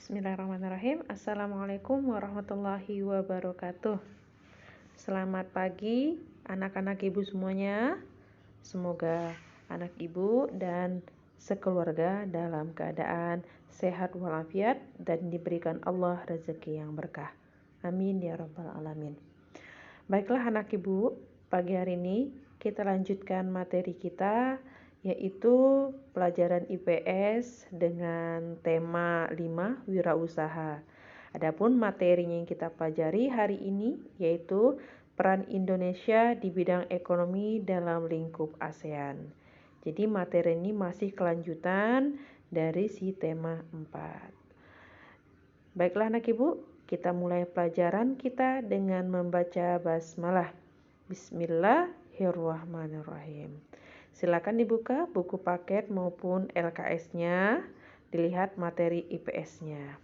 Bismillahirrahmanirrahim. Assalamualaikum warahmatullahi wabarakatuh. Selamat pagi anak-anak ibu semuanya. Semoga anak ibu dan sekeluarga dalam keadaan sehat walafiat dan diberikan Allah rezeki yang berkah. Amin ya rabbal alamin. Baiklah anak ibu, pagi hari ini kita lanjutkan materi kita, yaitu pelajaran IPS dengan tema 5 wirausaha. Adapun materinya yang kita pelajari hari ini yaitu peran Indonesia di bidang ekonomi dalam lingkup ASEAN. Jadi materi ini masih kelanjutan dari si tema 4. Baiklah anak ibu, kita mulai pelajaran kita dengan membaca basmalah. Bismillahirrahmanirrahim. Silakan dibuka buku paket maupun LKS-nya, dilihat materi IPS-nya.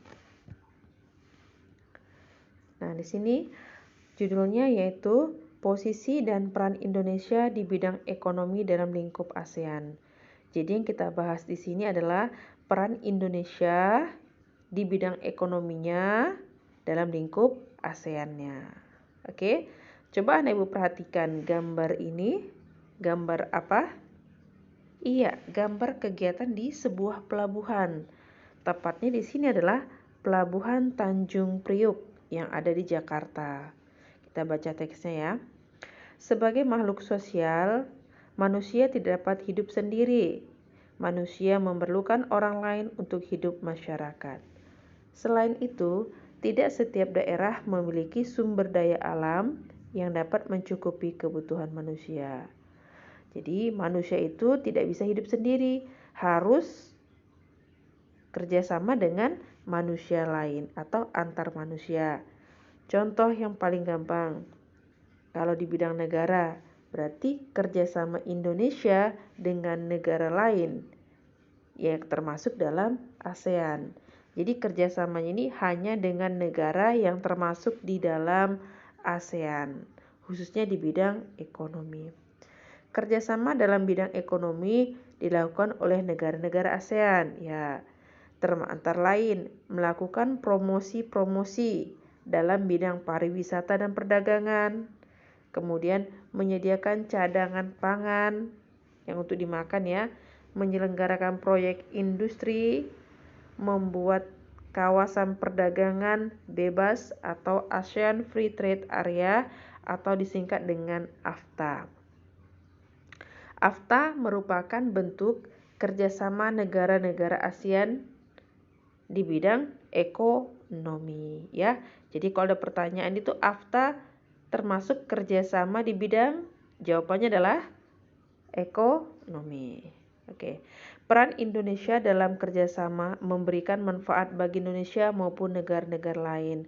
Nah, di sini judulnya yaitu posisi dan peran Indonesia di bidang ekonomi dalam lingkup ASEAN. Jadi yang kita bahas di sini adalah peran Indonesia di bidang ekonominya dalam lingkup ASEAN-nya. Oke, coba Anda Ibu perhatikan gambar ini. Gambar apa? Iya, gambar kegiatan di sebuah pelabuhan. Tepatnya di sini adalah Pelabuhan Tanjung Priuk yang ada di Jakarta. Kita baca teksnya ya. Sebagai makhluk sosial, manusia tidak dapat hidup sendiri. Manusia memerlukan orang lain untuk hidup masyarakat. Selain itu, tidak setiap daerah memiliki sumber daya alam yang dapat mencukupi kebutuhan manusia. Jadi manusia itu tidak bisa hidup sendiri, harus kerjasama dengan manusia lain atau antar manusia. Contoh yang paling gampang, kalau di bidang negara, berarti kerjasama Indonesia dengan negara lain yang termasuk dalam ASEAN. Jadi kerjasamanya ini hanya dengan negara yang termasuk di dalam ASEAN, khususnya di bidang ekonomi. Kerjasama dalam bidang ekonomi dilakukan oleh negara-negara ASEAN, ya, antara lain melakukan promosi-promosi dalam bidang pariwisata dan perdagangan, kemudian menyediakan cadangan pangan yang untuk dimakan ya, menyelenggarakan proyek industri, membuat kawasan perdagangan bebas atau ASEAN Free Trade Area atau disingkat dengan AFTA. AFTA merupakan bentuk kerjasama negara-negara ASEAN di bidang ekonomi, ya. Jadi kalau ada pertanyaan itu AFTA termasuk kerjasama di bidang, jawabannya adalah ekonomi. Oke. Peran Indonesia dalam kerjasama memberikan manfaat bagi Indonesia maupun negara-negara lain.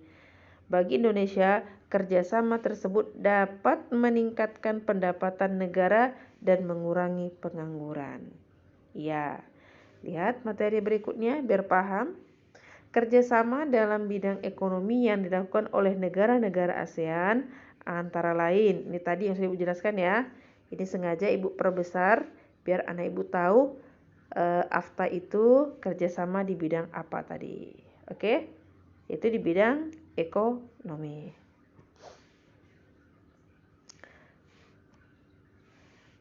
Bagi Indonesia, kerjasama tersebut dapat meningkatkan pendapatan negara dan mengurangi pengangguran. Ya, lihat materi berikutnya biar paham. Kerjasama dalam bidang ekonomi yang dilakukan oleh negara-negara ASEAN antara lain, ini tadi yang saya jelaskan ya. Ini sengaja Ibu perbesar biar anak Ibu tahu AFTA itu kerjasama di bidang apa tadi. Oke, itu di bidang ekonomi.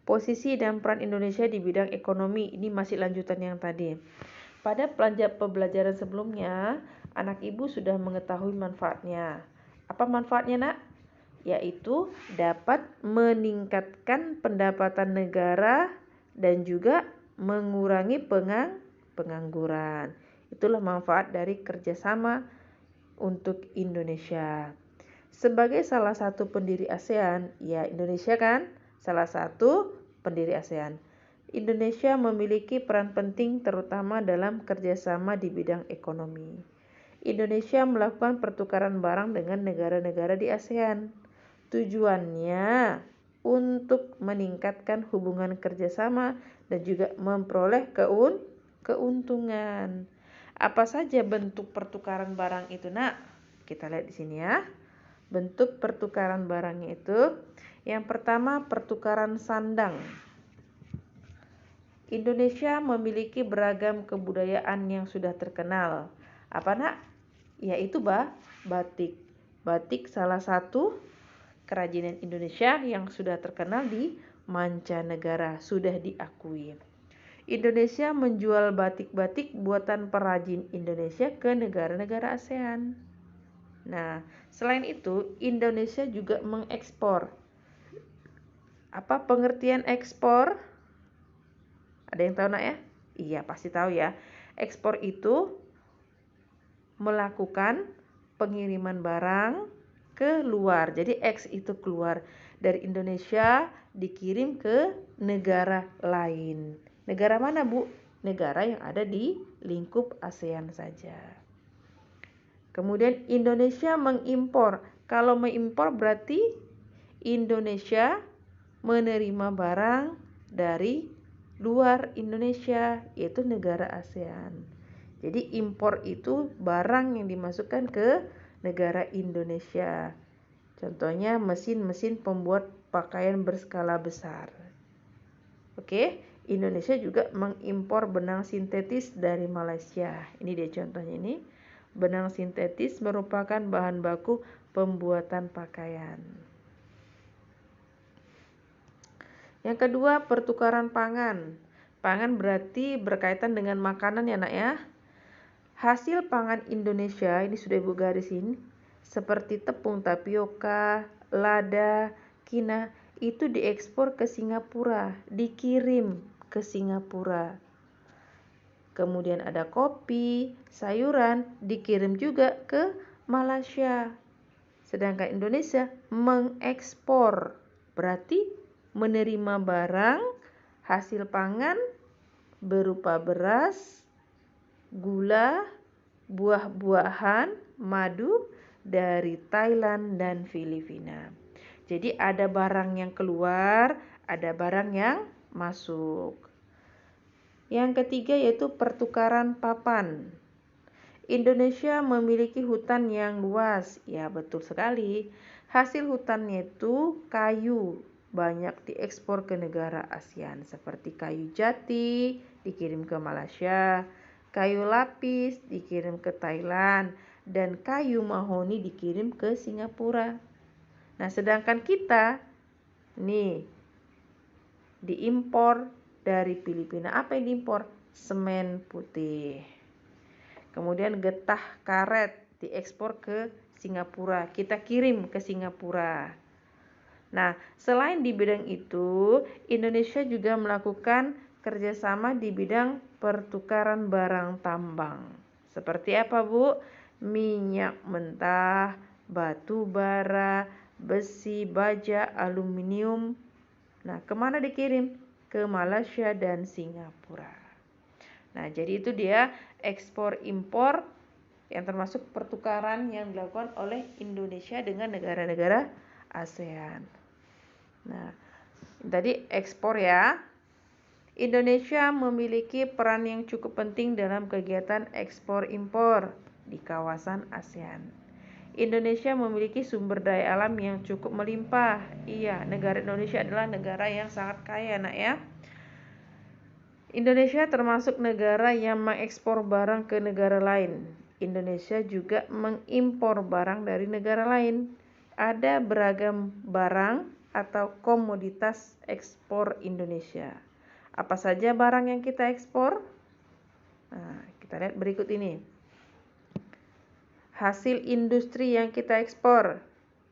Posisi dan peran Indonesia di bidang ekonomi, ini masih lanjutan yang tadi. Pada pembelajaran sebelumnya, anak ibu sudah mengetahui manfaatnya. Apa manfaatnya nak? Yaitu dapat meningkatkan pendapatan negara dan juga mengurangi pengangguran. Itulah manfaat dari kerjasama untuk Indonesia. Sebagai salah satu pendiri ASEAN, ya Indonesia kan salah satu pendiri ASEAN. Indonesia memiliki peran penting terutama dalam kerjasama di bidang ekonomi. Indonesia melakukan pertukaran barang dengan negara-negara di ASEAN. Tujuannya untuk meningkatkan hubungan kerjasama dan juga memperoleh keuntungan. Apa saja bentuk pertukaran barang itu nak? Kita lihat di sini ya. Bentuk pertukaran barangnya itu, yang pertama pertukaran sandang. Indonesia memiliki beragam kebudayaan yang sudah terkenal. Apa nak? Yaitu batik. Batik salah satu kerajinan Indonesia yang sudah terkenal di mancanegara, sudah diakui. Indonesia menjual batik-batik buatan perajin Indonesia ke negara-negara ASEAN. Nah, selain itu, Indonesia juga mengekspor. Apa pengertian ekspor? Ada yang tahu nak ya? Iya, pasti tahu ya. Ekspor itu melakukan pengiriman barang ke luar. Jadi X itu keluar dari Indonesia dikirim ke negara lain. Negara mana, Bu? Negara yang ada di lingkup ASEAN saja. Kemudian Indonesia mengimpor. Kalau mengimpor berarti Indonesia menerima barang dari luar Indonesia, yaitu negara ASEAN. Jadi impor itu barang yang dimasukkan ke negara Indonesia. Contohnya mesin-mesin pembuat pakaian berskala besar. Oke, Indonesia juga mengimpor benang sintetis dari Malaysia. Ini dia contohnya ini. Benang sintetis merupakan bahan baku pembuatan pakaian. Yang kedua, pertukaran pangan. Pangan berarti berkaitan dengan makanan ya nak ya. Hasil pangan Indonesia, ini sudah Ibu garisin, seperti tepung tapioka, lada, kina, itu diekspor ke Singapura, dikirim ke Singapura. Kemudian ada kopi, sayuran, dikirim juga ke Malaysia. Sedangkan Indonesia mengekspor, berarti menerima barang hasil pangan berupa beras, gula, buah-buahan, madu dari Thailand dan Filipina. Jadi ada barang yang keluar, ada barang yang masuk. Yang ketiga yaitu pertukaran papan. Indonesia memiliki hutan yang luas. Ya, betul sekali. Hasil hutannya itu kayu, banyak diekspor ke negara ASEAN seperti kayu jati dikirim ke Malaysia, kayu lapis dikirim ke Thailand, dan kayu mahoni dikirim ke Singapura. Nah, sedangkan kita nih diimpor dari Filipina. Apa yang diimpor? Semen putih. Kemudian getah karet diekspor ke Singapura. Kita kirim ke Singapura. Nah, selain di bidang itu, Indonesia juga melakukan kerjasama di bidang pertukaran barang tambang. Seperti apa, Bu? Minyak mentah, batu bara, besi, baja, aluminium. Nah, kemana dikirim? Ke Malaysia dan Singapura. Nah, jadi itu dia ekspor impor yang termasuk pertukaran yang dilakukan oleh Indonesia dengan negara-negara ASEAN. Nah, tadi ekspor ya. Indonesia memiliki peran yang cukup penting dalam kegiatan ekspor impor di kawasan ASEAN. Indonesia memiliki sumber daya alam yang cukup melimpah. Iya, negara Indonesia adalah negara yang sangat kaya, nak ya. Indonesia termasuk negara yang mengekspor barang ke negara lain. Indonesia juga mengimpor barang dari negara lain. Ada beragam barang atau komoditas ekspor Indonesia. Apa saja barang yang kita ekspor? Nah, kita lihat berikut ini. Hasil industri yang kita ekspor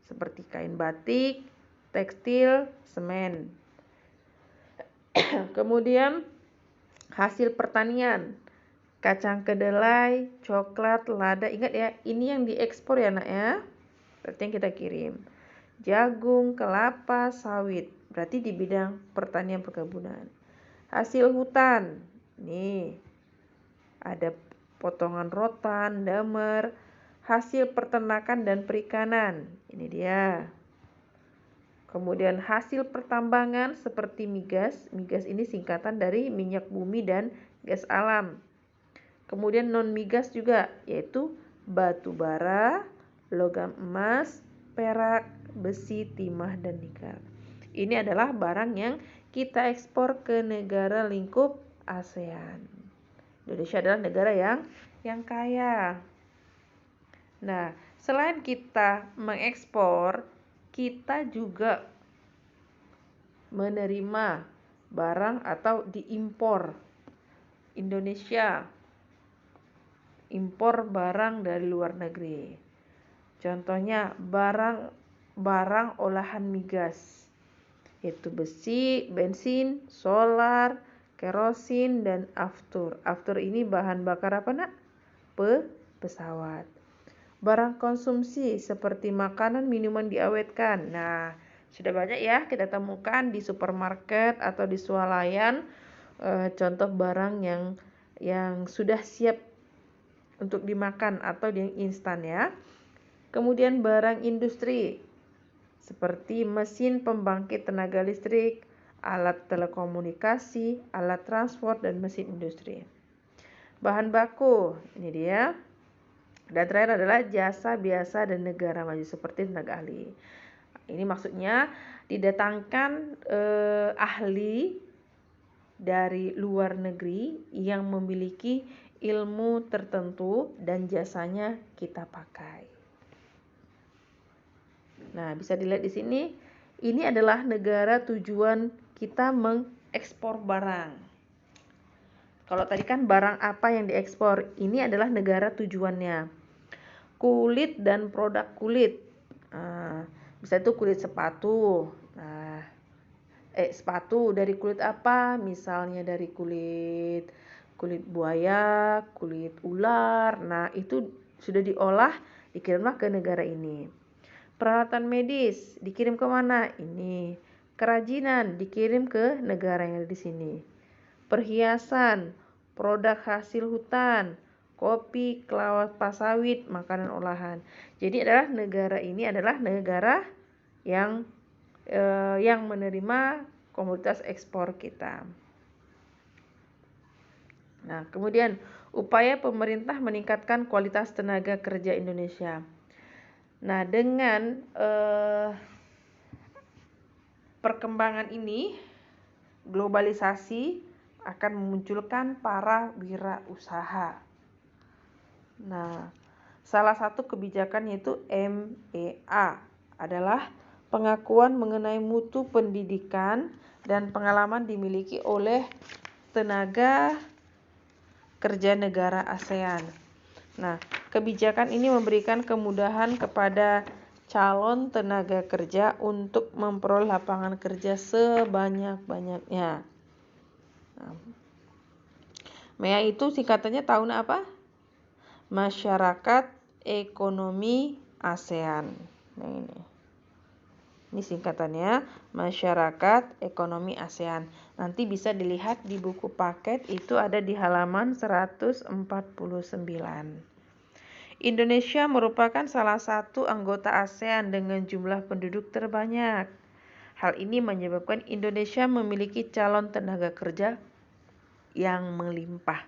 seperti kain batik, tekstil, semen. Kemudian hasil pertanian, kacang kedelai, coklat, lada. Ingat ya, ini yang diekspor ya nak ya. Berarti yang kita kirim. Jagung, kelapa, sawit. Berarti di bidang pertanian perkebunan. Hasil hutan. Nih, ada potongan rotan, damer. Hasil peternakan dan perikanan. Ini dia. Kemudian hasil pertambangan seperti migas. Migas ini singkatan dari minyak bumi dan gas alam. Kemudian non migas juga, yaitu batu bara, logam emas, perak, besi, timah, dan nikel. Ini adalah barang yang kita ekspor ke negara lingkup ASEAN. Indonesia adalah negara yang yang kaya. Nah, selain kita mengekspor, kita juga menerima barang atau diimpor. Indonesia impor barang dari luar negeri. Contohnya barang olahan migas, yaitu besi, bensin, solar, kerosin, dan aftur. Aftur ini bahan bakar apa nak? Pesawat. Barang konsumsi seperti makanan, minuman diawetkan. Nah, sudah banyak ya kita temukan di supermarket atau di swalayan contoh barang yang sudah siap untuk dimakan atau yang instan ya. Kemudian barang industri seperti mesin pembangkit tenaga listrik, alat telekomunikasi, alat transport, dan mesin industri. Bahan baku, ini dia. Dan terakhir adalah jasa biasa dan negara maju seperti tenaga ahli. Ini maksudnya didatangkan ahli dari luar negeri yang memiliki ilmu tertentu dan jasanya kita pakai. Nah, bisa dilihat di sini, ini adalah negara tujuan kita mengekspor barang. Kalau tadi kan barang apa yang diekspor, ini adalah negara tujuannya. Kulit dan produk kulit. Bisa itu kulit sepatu. Sepatu dari kulit apa? Misalnya dari kulit buaya, kulit ular. Nah, itu sudah diolah, dikirimlah ke negara ini. Peralatan medis dikirim ke mana? Ini. Kerajinan dikirim ke negara yang ada di sini. Perhiasan, produk hasil hutan, kopi, kelapa sawit, makanan olahan. Jadi negara ini adalah negara yang menerima komoditas ekspor kita. Nah, kemudian upaya pemerintah meningkatkan kualitas tenaga kerja Indonesia. Nah, dengan perkembangan ini, globalisasi akan memunculkan para wirausaha. Nah, salah satu kebijakan yaitu MEA adalah pengakuan mengenai mutu pendidikan dan pengalaman dimiliki oleh tenaga kerja negara ASEAN. Nah, kebijakan ini memberikan kemudahan kepada calon tenaga kerja untuk memperoleh lapangan kerja sebanyak-banyaknya. Nah, MEA itu singkatannya tahun apa? Masyarakat Ekonomi ASEAN. Nah, ini singkatannya Masyarakat Ekonomi ASEAN. Nanti bisa dilihat di buku paket, itu ada di halaman 149. Indonesia merupakan salah satu anggota ASEAN dengan jumlah penduduk terbanyak. Hal ini menyebabkan Indonesia memiliki calon tenaga kerja yang melimpah.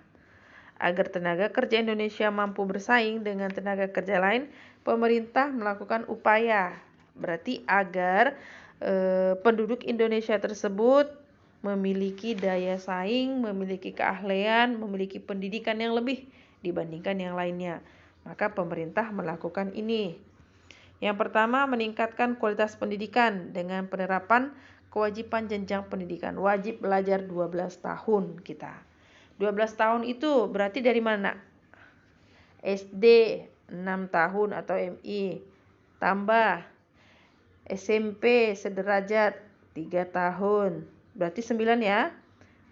Agar tenaga kerja Indonesia mampu bersaing dengan tenaga kerja lain, pemerintah melakukan upaya. Berarti agar penduduk Indonesia tersebut memiliki daya saing, memiliki keahlian, memiliki pendidikan yang lebih dibandingkan yang lainnya. Maka pemerintah melakukan ini. Yang pertama, meningkatkan kualitas pendidikan dengan penerapan kewajiban jenjang pendidikan. Wajib belajar 12 tahun kita. 12 tahun itu berarti dari mana? SD 6 tahun atau MI. Tambah SMP sederajat 3 tahun. Berarti 9 ya.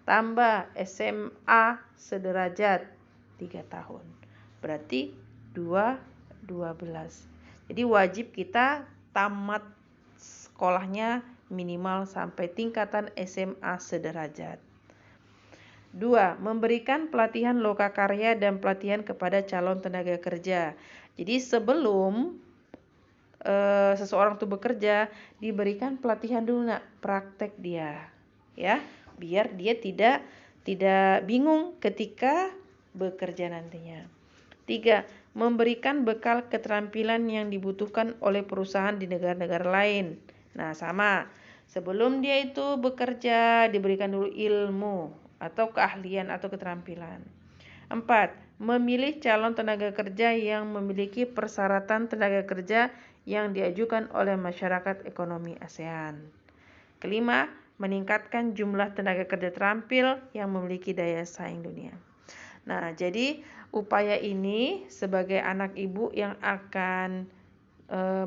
Tambah SMA sederajat 3 tahun. Berarti 12. Jadi wajib kita tamat sekolahnya minimal sampai tingkatan SMA sederajat. 2. Memberikan pelatihan lokakarya dan pelatihan kepada calon tenaga kerja. Jadi sebelum seseorang itu bekerja, diberikan pelatihan dulu nak, praktek dia, ya, biar dia tidak bingung ketika bekerja nantinya. 3. Memberikan bekal keterampilan yang dibutuhkan oleh perusahaan di negara-negara lain. Nah, sama. Sebelum dia itu bekerja, diberikan dulu ilmu atau keahlian atau keterampilan. 4. memilih calon tenaga kerja yang memiliki persyaratan tenaga kerja yang diajukan oleh masyarakat ekonomi ASEAN. Kelima, meningkatkan jumlah tenaga kerja terampil yang memiliki daya saing dunia. Nah, jadi upaya ini sebagai anak ibu yang akan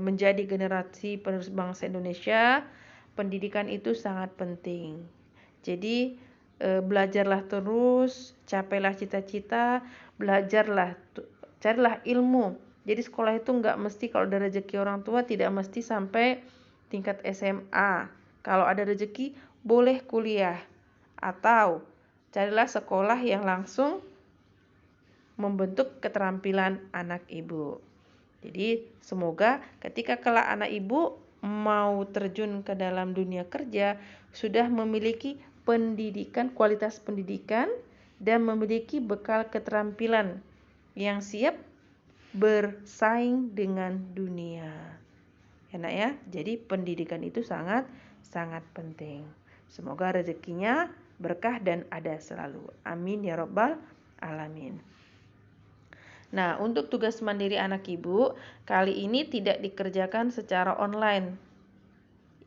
menjadi generasi penerus bangsa Indonesia, pendidikan itu sangat penting. Jadi belajarlah terus, capailah cita-cita, belajarlah, carilah ilmu. Jadi sekolah itu nggak mesti, kalau ada rezeki orang tua tidak mesti sampai tingkat SMA. Kalau ada rezeki boleh kuliah, atau carilah sekolah yang langsung membentuk keterampilan anak ibu. Jadi semoga ketika kelak anak ibu mau terjun ke dalam dunia kerja sudah memiliki pendidikan, kualitas pendidikan, dan memiliki bekal keterampilan yang siap bersaing dengan dunia. Enak ya? Jadi pendidikan itu sangat penting. Semoga rezekinya berkah dan ada selalu. Amin ya rabbal alamin. Nah, untuk tugas mandiri anak ibu, kali ini tidak dikerjakan secara online.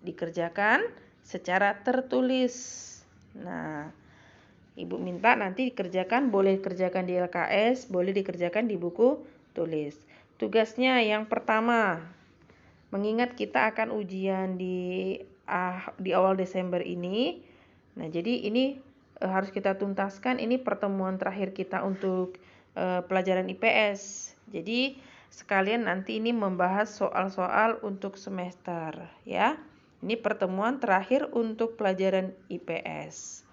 Dikerjakan secara tertulis. Nah, ibu minta nanti dikerjakan, boleh dikerjakan di LKS, boleh dikerjakan di buku tulis. Tugasnya yang pertama, mengingat kita akan ujian di awal Desember ini. Nah, jadi ini harus kita tuntaskan, ini pertemuan terakhir kita untuk pelajaran IPS. Jadi sekalian nanti ini membahas soal-soal untuk semester ya. Ini pertemuan terakhir untuk pelajaran IPS.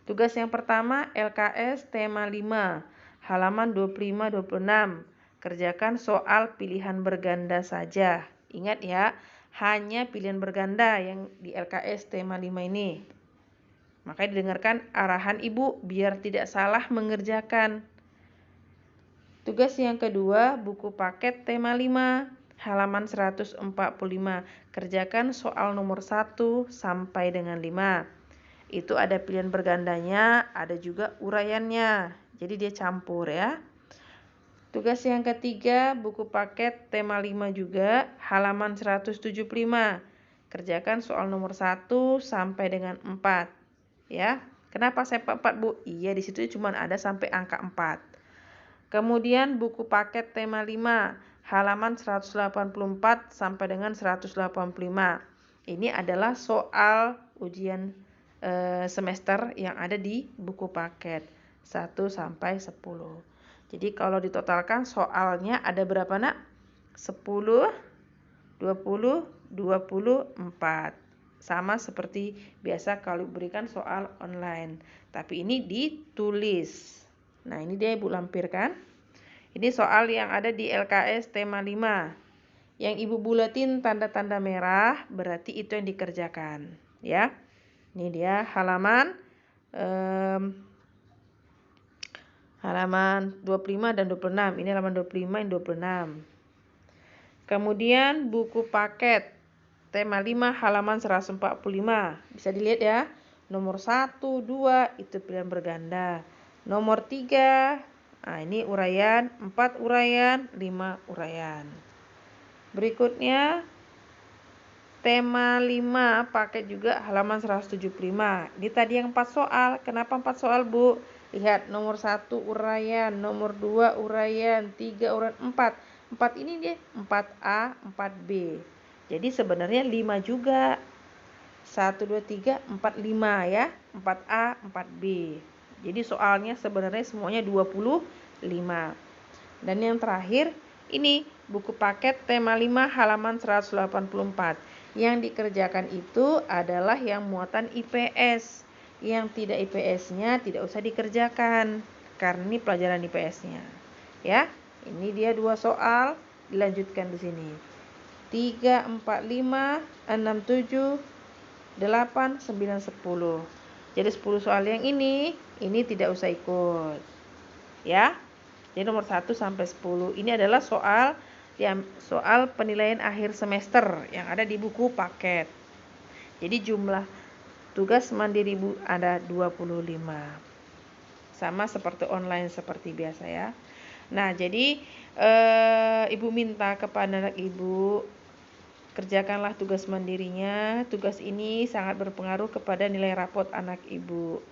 Tugas yang pertama LKS tema 5 halaman 25-26. Kerjakan soal pilihan berganda saja. Ingat ya, hanya pilihan berganda yang di LKS tema 5 ini. Makanya didengarkan arahan ibu biar tidak salah mengerjakan. Tugas yang kedua, buku paket tema 5, halaman 145. Kerjakan soal nomor 1 sampai dengan 5. Itu ada pilihan bergandanya, ada juga uraiannya. Jadi dia campur ya. Tugas yang ketiga, buku paket tema 5 juga, halaman 175. Kerjakan soal nomor 1 sampai dengan 4. Ya. Kenapa sampai 4, Bu? Iya, di situ cuma ada sampai angka 4. Kemudian buku paket tema 5, halaman 184 sampai dengan 185. Ini adalah soal ujian semester yang ada di buku paket 1 sampai 10. Jadi kalau ditotalkan soalnya ada berapa, Nak? 10, 20, 24. Sama seperti biasa kalau berikan soal online. Tapi ini ditulis. Nah, ini dia Ibu lampirkan. Ini soal yang ada di LKS tema 5. Yang Ibu bulatin tanda-tanda merah, berarti itu yang dikerjakan. Ya. Ini dia halaman 25 dan 26. Ini halaman 25 dan 26. Kemudian buku paket tema 5 halaman 145. Bisa dilihat ya. Nomor 1, 2 itu pilihan berganda. Nomor 3, nah ini uraian, 4 uraian, 5 uraian. Berikutnya tema 5 paket juga halaman 175. Ini tadi yang 4 soal. Kenapa 4 soal, Bu? Lihat nomor 1 uraian, nomor 2 uraian, 3 uraian, 4. 4 ini dia 4A, 4B. Jadi sebenarnya 5 juga. 1, 2, 3, 4, 5 ya. 4A, 4B. Jadi soalnya sebenarnya semuanya 25. Dan yang terakhir ini buku paket tema 5 halaman 184. Yang dikerjakan itu adalah yang muatan IPS. Yang tidak IPS-nya tidak usah dikerjakan karena ini pelajaran IPS-nya. Ya, ini dia 2 soal, dilanjutkan di sini. 3, 4, 5, 6, 7, 8, 9, 10. Jadi 10 soal yang ini tidak usah ikut. Ya. Jadi nomor 1 sampai 10 ini adalah soal penilaian akhir semester yang ada di buku paket. Jadi jumlah tugas mandiri Bu ada 25. Sama seperti online seperti biasa ya. Nah, jadi ibu minta kepada anak ibu, kerjakanlah tugas mandirinya. Tugas ini sangat berpengaruh kepada nilai rapot anak ibu.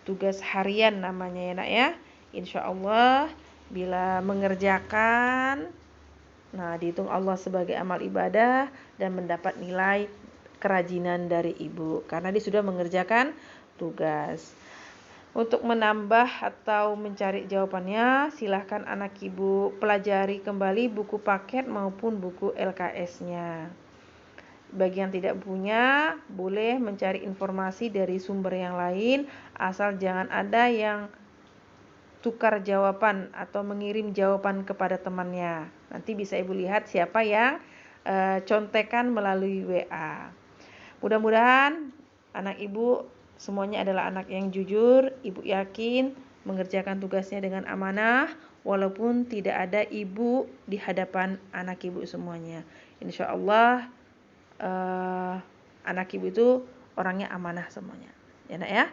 Tugas harian namanya ya nak ya. Insya Allah bila mengerjakan, nah dihitung Allah sebagai amal ibadah dan mendapat nilai kerajinan dari ibu. Karena dia sudah mengerjakan tugas. Untuk menambah atau mencari jawabannya, silahkan anak ibu pelajari kembali buku paket maupun buku LKS-nya. Bagi yang tidak punya, boleh mencari informasi dari sumber yang lain, asal jangan ada yang tukar jawaban atau mengirim jawaban kepada temannya. Nanti bisa ibu lihat siapa yang contekan melalui WA. Mudah-mudahan anak ibu semuanya adalah anak yang jujur. Ibu yakin mengerjakan tugasnya dengan amanah, walaupun tidak ada ibu di hadapan anak ibu semuanya. Insya Allah anak ibu itu orangnya amanah semuanya. Ya nak ya.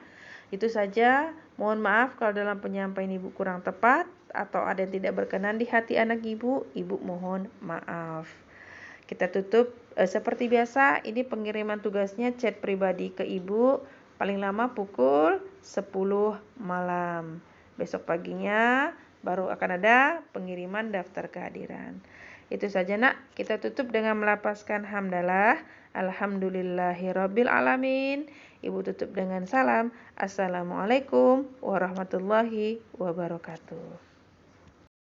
Itu saja. Mohon maaf kalau dalam penyampaian ibu kurang tepat atau ada yang tidak berkenan di hati anak ibu. Ibu mohon maaf. Kita tutup seperti biasa. Ini pengiriman tugasnya chat pribadi ke ibu paling lama pukul 10 malam. Besok paginya baru akan ada pengiriman daftar kehadiran. Itu saja nak. Kita tutup dengan melapaskan hamdalah. Alhamdulillahirabbil alamin. Ibu tutup dengan salam. Assalamualaikum warahmatullahi wabarakatuh.